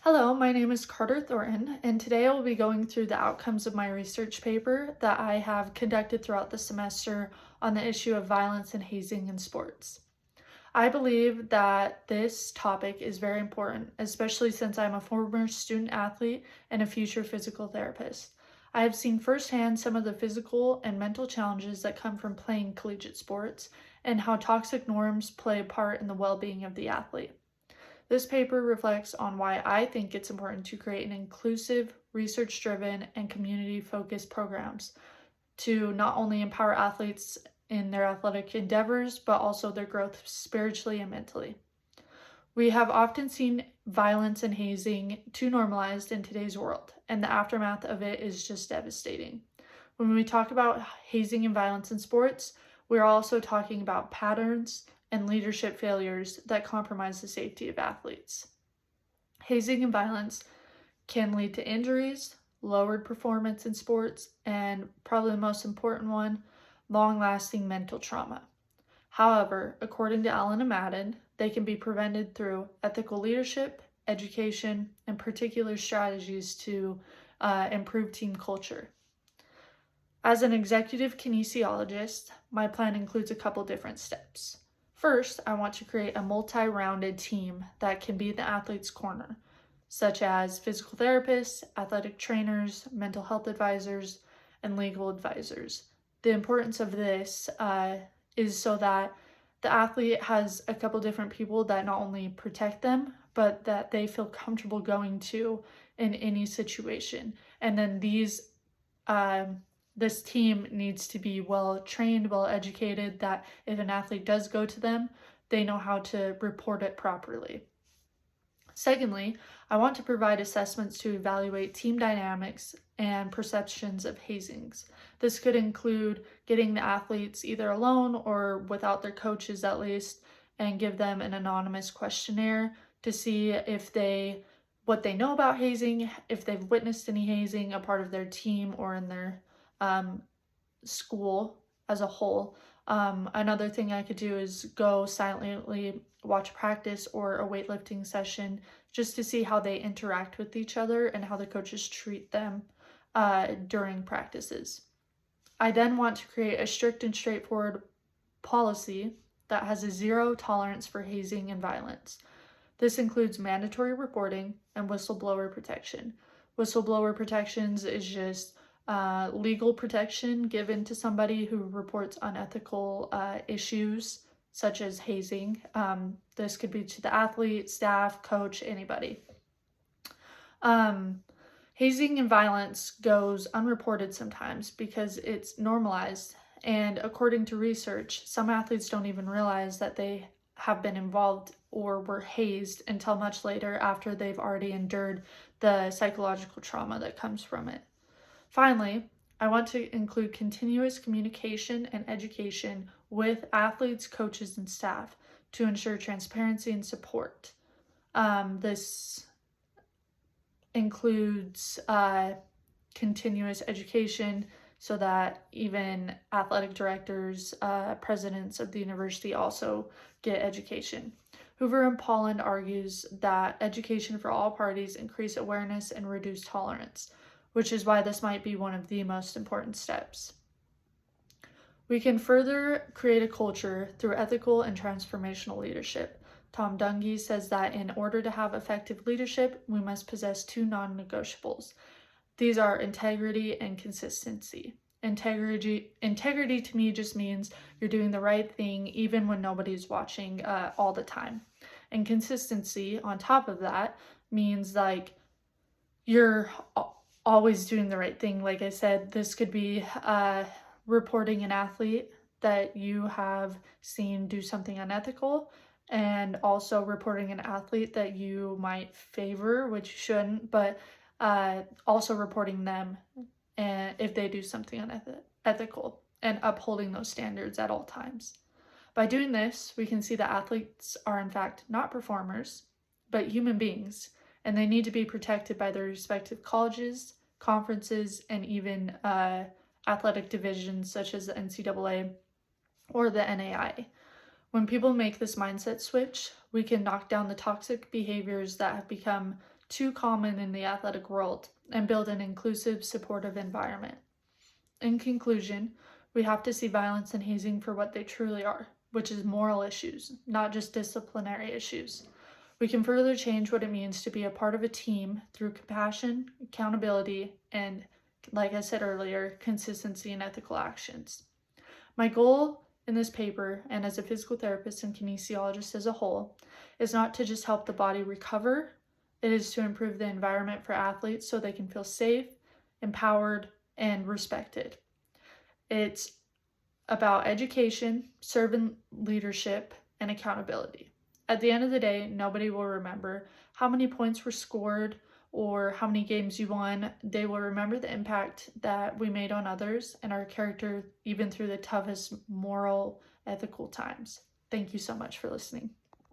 Hello, my name is Carter Thornton, and today I will be going through the outcomes of my research paper that I have conducted throughout the semester on the issue of violence and hazing in sports. I believe that this topic is very important, especially since I'm a former student athlete and a future physical therapist. I have seen firsthand some of the physical and mental challenges that come from playing collegiate sports and how toxic norms play a part in the well-being of the athlete. This paper reflects on why I think it's important to create an inclusive, research-driven, and community-focused programs to not only empower athletes in their athletic endeavors, but also their growth spiritually and mentally. We have often seen violence and hazing too normalized in today's world, and the aftermath of it is just devastating. When we talk about hazing and violence in sports, we're also talking about patterns and leadership failures that compromise the safety of athletes. Hazing and violence can lead to injuries, lowered performance in sports, and probably the most important one, long-lasting mental trauma. However, according to Allen and Madden, they can be prevented through ethical leadership, education, and particular strategies to improve team culture. As an executive kinesiologist, my plan includes a couple different steps. First, I want to create a multi-rounded team that can be the athlete's corner, such as physical therapists, athletic trainers, mental health advisors, and legal advisors. The importance of this is so that the athlete has a couple different people that not only protect them, but that they feel comfortable going to in any situation. And then this team needs to be well trained, well educated, that if an athlete does go to them, they know how to report it properly. Secondly, I want to provide assessments to evaluate team dynamics and perceptions of hazings. This could include getting the athletes either alone or without their coaches at least, and give them an anonymous questionnaire to see what they know about hazing, if they've witnessed any hazing, a part of their team or in their school as a whole. Another thing I could do is go silently watch practice or a weightlifting session just to see how they interact with each other and how the coaches treat them during practices. I then want to create a strict and straightforward policy that has a zero tolerance for hazing and violence. This includes mandatory reporting and whistleblower protection. Whistleblower protections is just legal protection given to somebody who reports unethical issues such as hazing. This could be to the athlete, staff, coach, anybody. Hazing and violence goes unreported sometimes because it's normalized, and according to research, some athletes don't even realize that they have been involved or were hazed until much later after they've already endured the psychological trauma that comes from it. Finally, I want to include continuous communication and education with athletes, coaches, and staff to ensure transparency and support. This includes continuous education so that even athletic directors, presidents of the university also get education. Hoover and Polland argues that education for all parties increase awareness and reduce tolerance, which is why this might be one of the most important steps. We can further create a culture through ethical and transformational leadership. Tom Dungy says that in order to have effective leadership, we must possess two non-negotiables. These are integrity and consistency. Integrity to me just means you're doing the right thing even when nobody's watching all the time. And consistency on top of that means like you're always doing the right thing. Like I said, this could be reporting an athlete that you have seen do something unethical, and also reporting an athlete that you might favor, which you shouldn't, but also reporting them if they do something unethical and upholding those standards at all times. By doing this, we can see that athletes are in fact not performers, but human beings, and they need to be protected by their respective colleges, conferences, and even athletic divisions such as the NCAA or the NAI. When people make this mindset switch, we can knock down the toxic behaviors that have become too common in the athletic world, and build an inclusive, supportive environment. In conclusion, we have to see violence and hazing for what they truly are, which is moral issues, not just disciplinary issues. We can further change what it means to be a part of a team through compassion, accountability, and, like I said earlier, consistency in ethical actions. My goal in this paper, and as a physical therapist and kinesiologist as a whole, is not to just help the body recover. It is to improve the environment for athletes so they can feel safe, empowered, and respected. It's about education, servant leadership, and accountability. At the end of the day, nobody will remember how many points were scored or how many games you won. They will remember the impact that we made on others and our character, even through the toughest moral, ethical times. Thank you so much for listening.